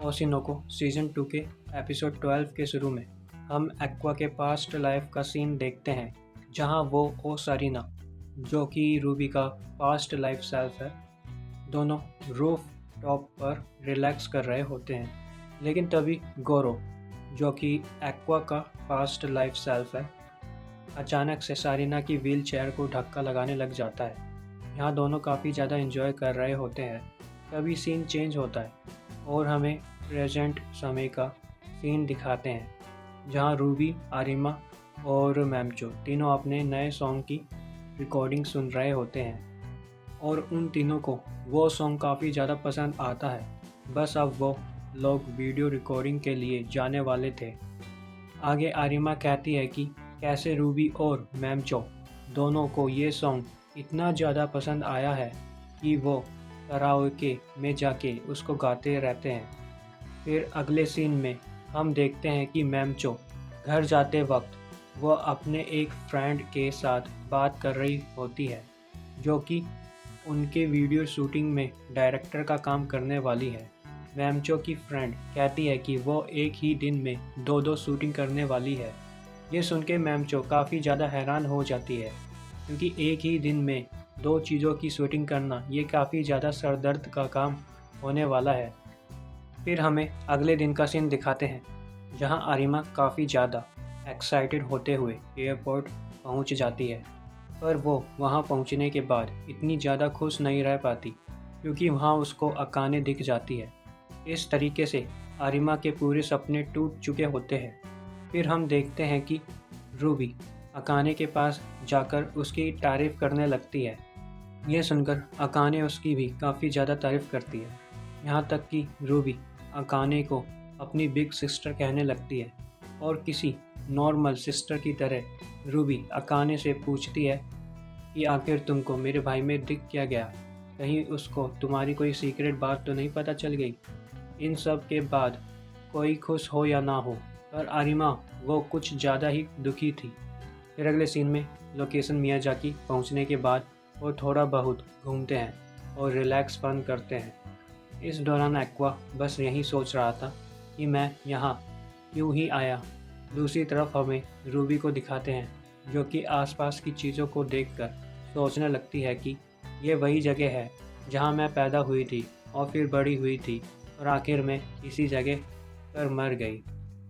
ओसिनोको season 2 के episode 12 के शुरू में हम एक्वा के पास्ट लाइफ का सीन देखते हैं, जहां वो और सारीना, जो कि रूबी का पास्ट लाइफ सेल्फ है, दोनों रूफ टॉप पर रिलैक्स कर रहे होते हैं। लेकिन तभी गोरो, जो कि एक्वा का पास्ट लाइफ सेल्फ है, अचानक से सारीना की व्हील चेयर को धक्का लगाने लग जाता है। यहाँ दोनों काफ़ी ज़्यादा एंजॉय कर रहे होते हैं। तभी सीन चेंज होता है और हमें प्रेजेंट समय का सीन दिखाते हैं, जहाँ रूबी, आरिमा और मैमचो तीनों अपने नए सॉन्ग की रिकॉर्डिंग सुन रहे होते हैं और उन तीनों को वो सॉन्ग काफ़ी ज़्यादा पसंद आता है। बस अब वो लोग वीडियो रिकॉर्डिंग के लिए जाने वाले थे। आगे आरिमा कहती है कि कैसे रूबी और मैमचो दोनों को ये सॉन्ग इतना ज़्यादा पसंद आया है कि वो कराओके में जाके उसको गाते रहते हैं। फिर अगले सीन में हम देखते हैं कि मैमचो घर जाते वक्त वो अपने एक फ्रेंड के साथ बात कर रही होती है, जो कि उनके वीडियो शूटिंग में डायरेक्टर का काम करने वाली है। मैमचो की फ्रेंड कहती है कि वो एक ही दिन में दो शूटिंग करने वाली है। ये सुन के मैमचो काफ़ी ज़्यादा हैरान हो जाती है, क्योंकि एक ही दिन में दो चीज़ों की शूटिंग करना ये काफ़ी ज़्यादा सरदर्द का काम होने वाला है। फिर हमें अगले दिन का सीन दिखाते हैं, जहां आरिमा काफ़ी ज़्यादा एक्साइटेड होते हुए एयरपोर्ट पहुंच जाती है, पर वो वहां पहुंचने के बाद इतनी ज़्यादा खुश नहीं रह पाती, क्योंकि वहां उसको अकाने दिख जाती है। इस तरीके से आरिमा के पूरे सपने टूट चुके होते हैं। फिर हम देखते हैं कि रूबी अकाने के पास जाकर उसकी तारीफ़ करने लगती है। यह सुनकर अकाने उसकी भी काफ़ी ज़्यादा तारीफ़ करती है, यहाँ तक कि रूबी अकाने को अपनी बिग सिस्टर कहने लगती है और किसी नॉर्मल सिस्टर की तरह रूबी अकाने से पूछती है कि आखिर तुमको मेरे भाई में दिख क्या गया, कहीं उसको तुम्हारी कोई सीक्रेट बात तो नहीं पता चल गई। इन सब के बाद कोई खुश हो या ना हो, पर आरिमा वो कुछ ज़्यादा ही दुखी थी। फिर अगले सीन में लोकेशन मियाजाकी पहुंचने के बाद वो थोड़ा बहुत घूमते हैं और रिलैक्स फन करते हैं। इस दौरान एक्वा बस यही सोच रहा था कि मैं यहाँ क्यों ही आया। दूसरी तरफ हमें रूबी को दिखाते हैं, जो कि आसपास की चीज़ों को देखकर सोचने लगती है कि ये वही जगह है जहाँ मैं पैदा हुई थी और फिर बड़ी हुई थी और आखिर में इसी जगह पर मर गई।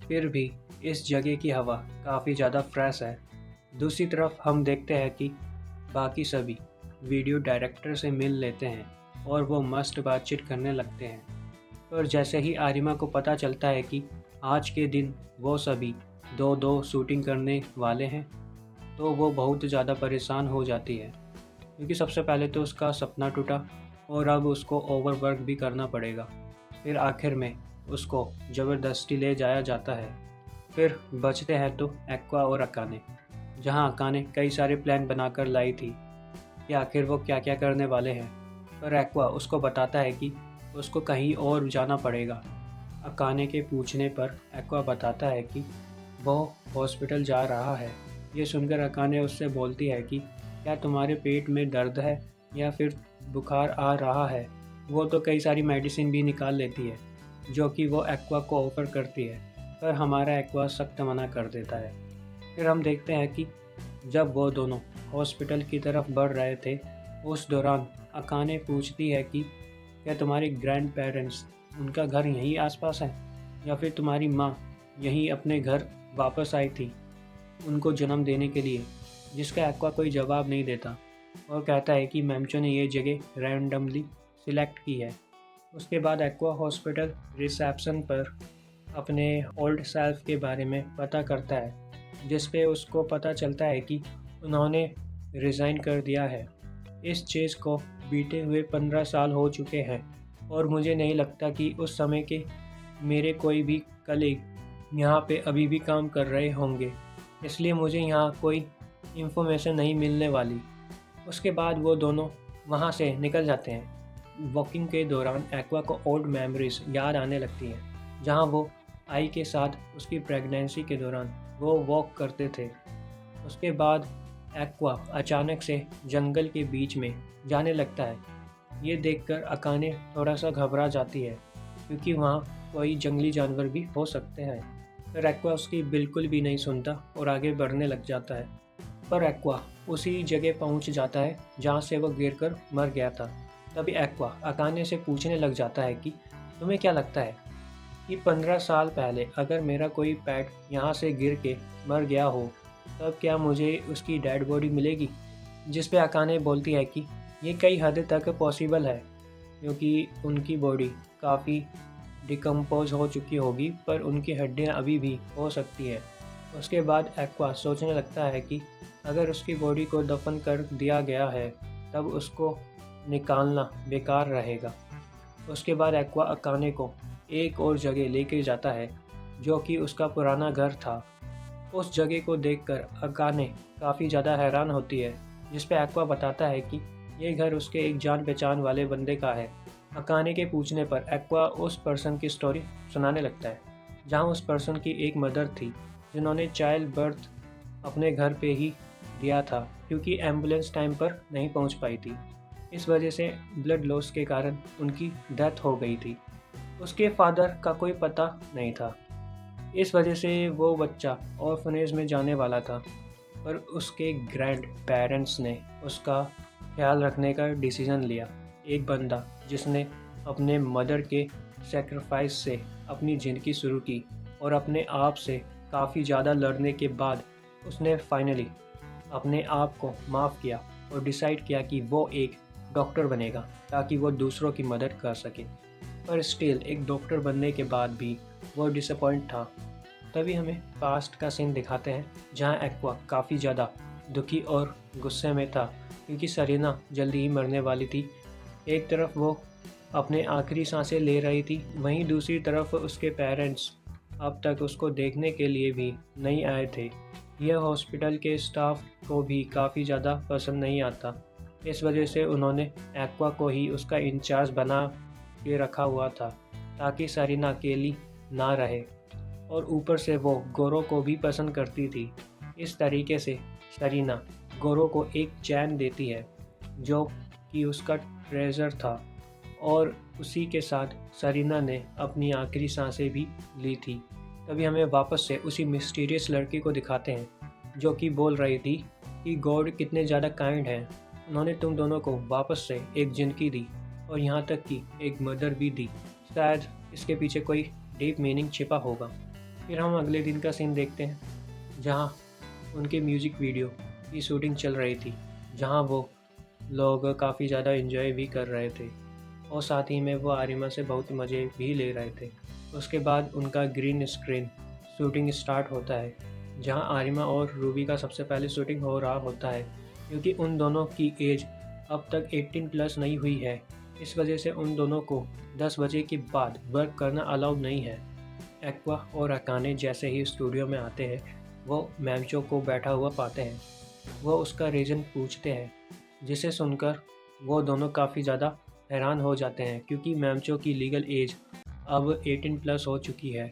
फिर भी इस जगह की हवा काफ़ी ज़्यादा फ्रेश है। दूसरी तरफ हम देखते हैं कि बाकी सभी वीडियो डायरेक्टर से मिल लेते हैं और वो मस्त बातचीत करने लगते हैं। पर जैसे ही आरिमा को पता चलता है कि आज के दिन वो सभी दो शूटिंग करने वाले हैं, तो वो बहुत ज़्यादा परेशान हो जाती है, क्योंकि सबसे पहले तो उसका सपना टूटा और अब उसको ओवरवर्क भी करना पड़ेगा। फिर आखिर में उसको ज़बरदस्ती ले जाया जाता है। फिर बचते हैं तो एक्वा और अकाने, जहां अकाने कई सारे प्लान बनाकर लाई थी कि आखिर वो क्या क्या करने वाले हैं, पर एक्वा उसको बताता है कि उसको कहीं और जाना पड़ेगा। अकाने के पूछने पर एक्वा बताता है कि वो हॉस्पिटल जा रहा है। ये सुनकर अकाने उससे बोलती है कि क्या तुम्हारे पेट में दर्द है या फिर बुखार आ रहा है। वो तो कई सारी मेडिसिन भी निकाल लेती है, जो कि वो एक्वा को ऑफ़र करती है, पर हमारा एक्वा सख्त मना कर देता है। फिर हम देखते हैं कि जब वो दोनों हॉस्पिटल की तरफ बढ़ रहे थे, उस दौरान अकाने पूछती है कि क्या तुम्हारे ग्रैंड पेरेंट्स, उनका घर यहीं आसपास है या फिर तुम्हारी माँ यहीं अपने घर वापस आई थी उनको जन्म देने के लिए। जिसका एक्वा कोई जवाब नहीं देता और कहता है कि मैमचो ने ये जगह रैंडमली सिलेक्ट की है। उसके बाद एक्वा हॉस्पिटल रिसेप्शन पर अपने ओल्ड सेल्फ के बारे में पता करता है, जिस पे उसको पता चलता है कि उन्होंने रिज़ाइन कर दिया है। इस चीज़ को बीते हुए 15 साल हो चुके हैं और मुझे नहीं लगता कि उस समय के मेरे कोई भी कलीग यहाँ पे अभी भी काम कर रहे होंगे, इसलिए मुझे यहाँ कोई इन्फॉर्मेशन नहीं मिलने वाली। उसके बाद वो दोनों वहाँ से निकल जाते हैं। वॉकिंग के दौरान एक्वा को ओल्ड मेमोरीज याद आने लगती हैं, जहाँ वो आई के साथ उसकी प्रेगनेंसी के दौरान वो वॉक करते थे। उसके बाद एक्वा अचानक से जंगल के बीच में जाने लगता है। ये देखकर अकाने थोड़ा सा घबरा जाती है, क्योंकि वहाँ कोई जंगली जानवर भी हो सकते हैं। पर एक्वा उसकी बिल्कुल भी नहीं सुनता और आगे बढ़ने लग जाता है। पर एक्वा उसी जगह पहुंच जाता है जहां से वह गिरकर मर गया था। तभी एक्वा अकाने से पूछने लग जाता है कि तुम्हें क्या लगता है कि 15 साल पहले अगर मेरा कोई पेट यहाँ से गिर के मर गया हो तब क्या मुझे उसकी डेड बॉडी मिलेगी? जिस पे अकाने बोलती है कि ये कई हद तक पॉसिबल है, क्योंकि उनकी बॉडी काफ़ी डिकम्पोज हो चुकी होगी पर उनकी हड्डियाँ अभी भी हो सकती है। उसके बाद एक्वा सोचने लगता है कि अगर उसकी बॉडी को दफन कर दिया गया है तब उसको निकालना बेकार रहेगा। उसके बाद एक्वा अकाने को एक और जगह लेके जाता है जो कि उसका पुराना घर था। उस जगह को देखकर अकाने काफ़ी ज़्यादा हैरान होती है, जिस पे एक्वा बताता है कि ये घर उसके एक जान पहचान वाले बंदे का है। अकाने के पूछने पर एक्वा उस पर्सन की स्टोरी सुनाने लगता है, जहाँ उस पर्सन की एक मदर थी जिन्होंने चाइल्ड बर्थ अपने घर पे ही दिया था क्योंकि एम्बुलेंस टाइम पर नहीं पहुंच पाई थी। इस वजह से ब्लड लॉस के कारण उनकी डेथ हो गई थी। उसके फादर का कोई पता नहीं था, इस वजह से वो बच्चा ऑर्फनेज में जाने वाला था, पर उसके ग्रैंड पेरेंट्स ने उसका ख्याल रखने का डिसीज़न लिया। एक बंदा जिसने अपने मदर के सेक्रीफाइस से अपनी ज़िंदगी शुरू की और अपने आप से काफ़ी ज़्यादा लड़ने के बाद उसने फाइनली अपने आप को माफ़ किया और डिसाइड किया कि वो एक डॉक्टर बनेगा ताकि वो दूसरों की मदद कर सके। पर स्टिल एक डॉक्टर बनने के बाद भी वो डिसअपॉइंट था। तभी हमें पास्ट का सीन दिखाते हैं जहाँ एक्वा काफ़ी ज़्यादा दुखी और गुस्से में था क्योंकि सरीना जल्दी ही मरने वाली थी। एक तरफ वो अपने आखिरी सांसें ले रही थी, वहीं दूसरी तरफ उसके पेरेंट्स अब तक उसको देखने के लिए भी नहीं आए थे। यह हॉस्पिटल के स्टाफ को भी काफ़ी ज़्यादा पसंद नहीं आता। इस वजह से उन्होंने एक्वा को ही उसका इंचार्ज बना के रखा हुआ था ताकि सरीना अकेली ना रहे, और ऊपर से वो गोरो को भी पसंद करती थी। इस तरीके से सरीना गोरो को एक चैन देती है जो कि उसका ट्रेजर था, और उसी के साथ सरीना ने अपनी आखिरी सांसें भी ली थी। तभी हमें वापस से उसी मिस्टीरियस लड़की को दिखाते हैं जो कि बोल रही थी कि गॉड कितने ज़्यादा काइंड हैं, उन्होंने तुम दोनों को वापस से एक जिंदगी दी और यहाँ तक कि एक मदर भी दी। शायद इसके पीछे कोई डीप मीनिंग छिपा होगा। फिर हम अगले दिन का सीन देखते हैं जहाँ उनके म्यूज़िक वीडियो की शूटिंग चल रही थी, जहाँ वो लोग काफ़ी ज़्यादा एंजॉय भी कर रहे थे और साथ ही में वो आरिमा से बहुत मज़े भी ले रहे थे। उसके बाद उनका ग्रीन स्क्रीन शूटिंग स्टार्ट होता है, जहाँ आरिमा और रूबी का सबसे पहले शूटिंग हो रहा होता है क्योंकि उन दोनों की एज अब तक 18 प्लस नहीं हुई है। इस वजह से उन दोनों को 10 बजे के बाद वर्क करना अलाउड नहीं है। एक्वा और अकाने जैसे ही स्टूडियो में आते हैं वो मैमचो को बैठा हुआ पाते हैं। वो उसका रीज़न पूछते हैं, जिसे सुनकर वो दोनों काफ़ी ज़्यादा हैरान हो जाते हैं क्योंकि मैमचो की लीगल एज अब 18 प्लस हो चुकी है,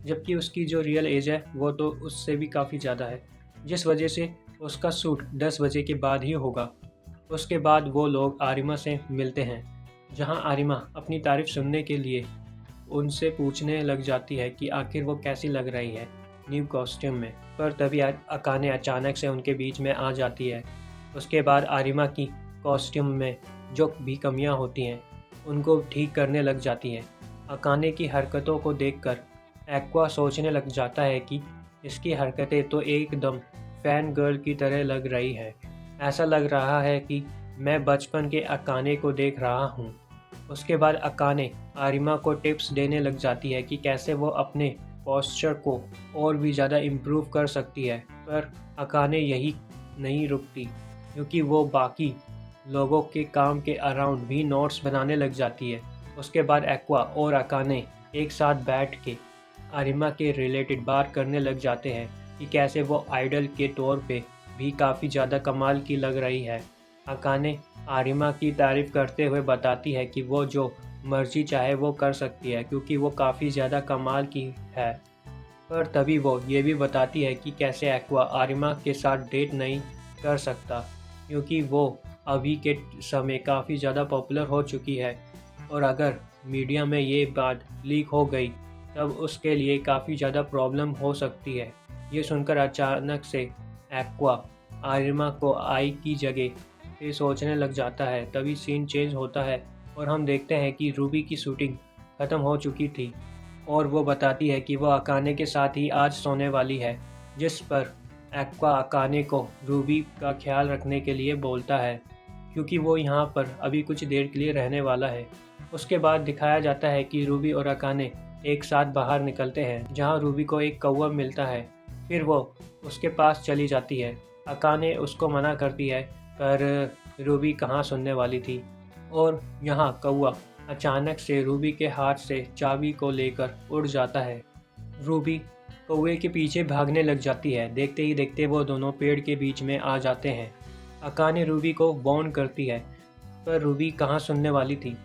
जबकि उसकी जो रियल एज है वो तो उससे भी काफ़ी ज़्यादा है, जिस वजह से उसका शूट 10 बजे के बाद ही होगा। उसके बाद वो लोग आरिमा से मिलते हैं, जहां आरिमा अपनी तारीफ़ सुनने के लिए उनसे पूछने लग जाती है कि आखिर वो कैसी लग रही है न्यू कॉस्ट्यूम में। पर तभी अकाने अचानक से उनके बीच में आ जाती है। उसके बाद आरिमा की कॉस्ट्यूम में जो भी कमियां होती हैं उनको ठीक करने लग जाती है। अकाने की हरकतों को देखकर एक्वा सोचने लग जाता है कि इसकी हरकतें तो एकदम फैन गर्ल की तरह लग रही है। ऐसा लग रहा है कि मैं बचपन के अकाने को देख रहा हूँ। उसके बाद अकाने आरिमा को टिप्स देने लग जाती है कि कैसे वो अपने पोस्चर को और भी ज़्यादा इम्प्रूव कर सकती है, पर अकाने यही नहीं रुकती क्योंकि वो बाकी लोगों के काम के अराउंड भी नोट्स बनाने लग जाती है। उसके बाद एक्वा और अकाने एक साथ बैठ के आरिमा के रिलेटेड बात करने लग जाते हैं कि कैसे वो आइडल के तौर पे भी काफ़ी ज़्यादा कमाल की लग रही है। अकाने आरिमा की तारीफ़ करते हुए बताती है कि वो जो मर्जी चाहे वो कर सकती है क्योंकि वो काफ़ी ज़्यादा कमाल की है। पर तभी वो ये भी बताती है कि कैसे एक्वा आरिमा के साथ डेट नहीं कर सकता क्योंकि वो अभी के समय काफ़ी ज़्यादा पॉपुलर हो चुकी है, और अगर मीडिया में ये बात लीक हो गई तब उसके लिए काफ़ी ज़्यादा प्रॉब्लम हो सकती है। ये सुनकर अचानक से एक्वा आर्यमा को आई की जगह पे सोचने लग जाता है। तभी सीन चेंज होता है और हम देखते हैं कि रूबी की शूटिंग ख़त्म हो चुकी थी और वो बताती है कि वो अकाने के साथ ही आज सोने वाली है, जिस पर एक्वा अकाने को रूबी का ख्याल रखने के लिए बोलता है क्योंकि वो यहाँ पर अभी कुछ देर के लिए रहने वाला है। उसके बाद दिखाया जाता है कि रूबी और अकाने एक साथ बाहर निकलते हैं, जहाँ रूबी को एक कौवा मिलता है। फिर वो उसके पास चली जाती है। अकाने उसको मना करती है, पर रूबी कहाँ सुनने वाली थी और यहाँ कौवा अचानक से रूबी के हाथ से चाबी को लेकर उड़ जाता है। रूबी कौवे के पीछे भागने लग जाती है। देखते ही देखते वो दोनों पेड़ के बीच में आ जाते हैं। अकाने रूबी को वार्न करती है, पर रूबी कहाँ सुनने वाली थी।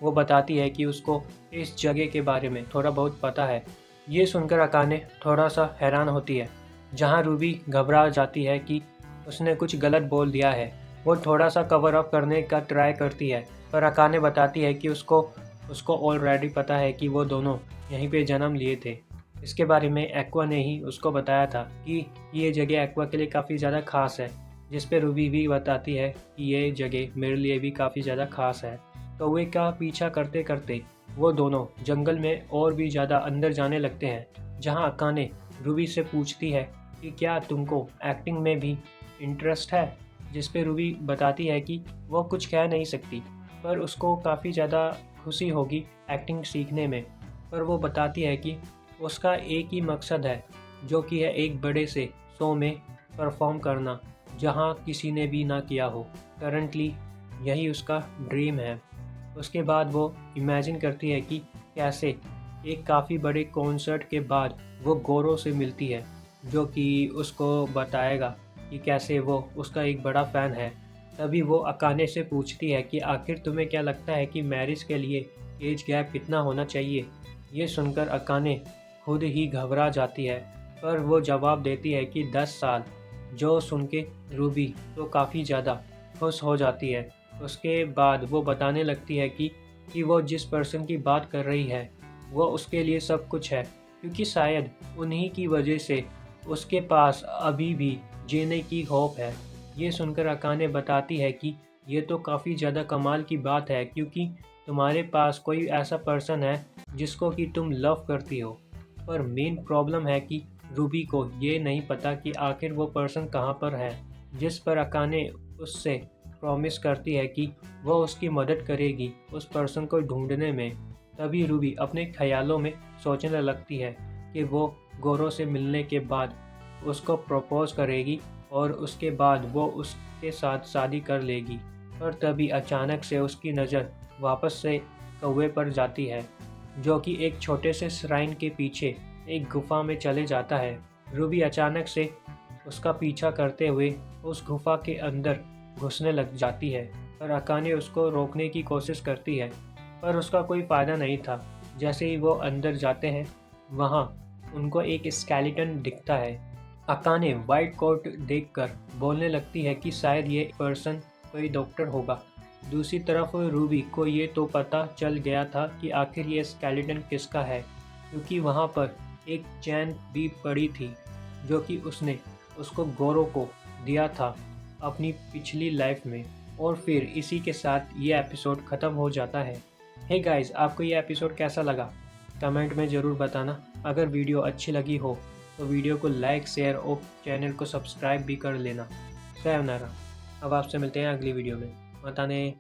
वो बताती है कि उसको इस जगह के बारे में थोड़ा बहुत पता है। ये सुनकर अकाने थोड़ा सा हैरान होती है, जहाँ रूबी घबरा जाती है कि उसने कुछ गलत बोल दिया है। वो थोड़ा सा कवर अप करने का ट्राई करती है, पर अकाने बताती है कि उसको ऑलरेडी पता है कि वो दोनों यहीं पे जन्म लिए थे। इसके बारे में एक्वा ने ही उसको बताया था कि ये जगह एक्वा के लिए काफ़ी ज़्यादा ख़ास है, जिस पे रूबी भी बताती है कि ये जगह मेरे लिए भी काफ़ी ज़्यादा ख़ास है। कौवे का पीछा करते करते वो दोनों जंगल में और भी ज़्यादा अंदर जाने लगते हैं, जहाँ अकाने रूबी से पूछती है कि क्या तुमको एक्टिंग में भी इंटरेस्ट है, जिस पे रूबी बताती है कि वो कुछ कह नहीं सकती, पर उसको काफ़ी ज़्यादा खुशी होगी एक्टिंग सीखने में। पर वो बताती है कि उसका एक ही मकसद है, जो कि है एक बड़े से शो में परफॉर्म करना, जहाँ किसी ने भी ना किया हो। करंटली यही उसका ड्रीम है। उसके बाद वो इमेजिन करती है कि कैसे एक काफ़ी बड़े कॉन्सर्ट के बाद वो गोरो से मिलती है, जो कि उसको बताएगा कि कैसे वो उसका एक बड़ा फ़ैन है। तभी वो अकाने से पूछती है कि आखिर तुम्हें क्या लगता है कि मैरिज के लिए एज गैप कितना होना चाहिए। ये सुनकर अकाने खुद ही घबरा जाती है, पर वो जवाब देती है कि 10 साल। जो सुन के रूबी तो काफ़ी ज़्यादा खुश हो जाती है। उसके बाद वो बताने लगती है कि वो जिस पर्सन की बात कर रही है वो उसके लिए सब कुछ है, क्योंकि शायद उन्हीं की वजह से उसके पास अभी भी जीने की होप है। ये सुनकर अकाने बताती है कि ये तो काफ़ी ज़्यादा कमाल की बात है, क्योंकि तुम्हारे पास कोई ऐसा पर्सन है जिसको कि तुम लव करती हो। पर मेन प्रॉब्लम है कि रूबी को ये नहीं पता कि आखिर वो पर्सन कहाँ पर है, जिस पर अकाने उससे प्रॉमिस करती है कि वो उसकी मदद करेगी उस पर्सन को ढूंढने में। तभी रूबी अपने ख्यालों में सोचने लगती है कि वो गोरो से मिलने के बाद उसको प्रपोज करेगी और उसके बाद वो उसके साथ शादी कर लेगी। पर तभी अचानक से उसकी नज़र वापस से कौवे पर जाती है, जो कि एक छोटे से श्राइन के पीछे एक गुफा में चले जाता है। रूबी अचानक से उसका पीछा करते हुए उस गुफा के अंदर घुसने लग जाती है, पर अकाने उसको रोकने की कोशिश करती है, पर उसका कोई फ़ायदा नहीं था। जैसे ही वो अंदर जाते हैं, वहाँ उनको एक स्केलेटन दिखता है। अकाने वाइट कोट देखकर बोलने लगती है कि शायद ये पर्सन कोई डॉक्टर होगा। दूसरी तरफ रूबी को ये तो पता चल गया था कि आखिर ये स्केलेटन किसका है, क्योंकि वहाँ पर एक चैन भी पड़ी थी, जो कि उसने उसको गोरो को दिया था अपनी पिछली लाइफ में। और फिर इसी के साथ ये एपिसोड ख़त्म हो जाता है। हे गाइस, आपको ये एपिसोड कैसा लगा कमेंट में ज़रूर बताना। अगर वीडियो अच्छी लगी हो तो वीडियो को लाइक, शेयर और चैनल को सब्सक्राइब भी कर लेना। सायोनारा। अब आपसे मिलते हैं अगली वीडियो में। मताने।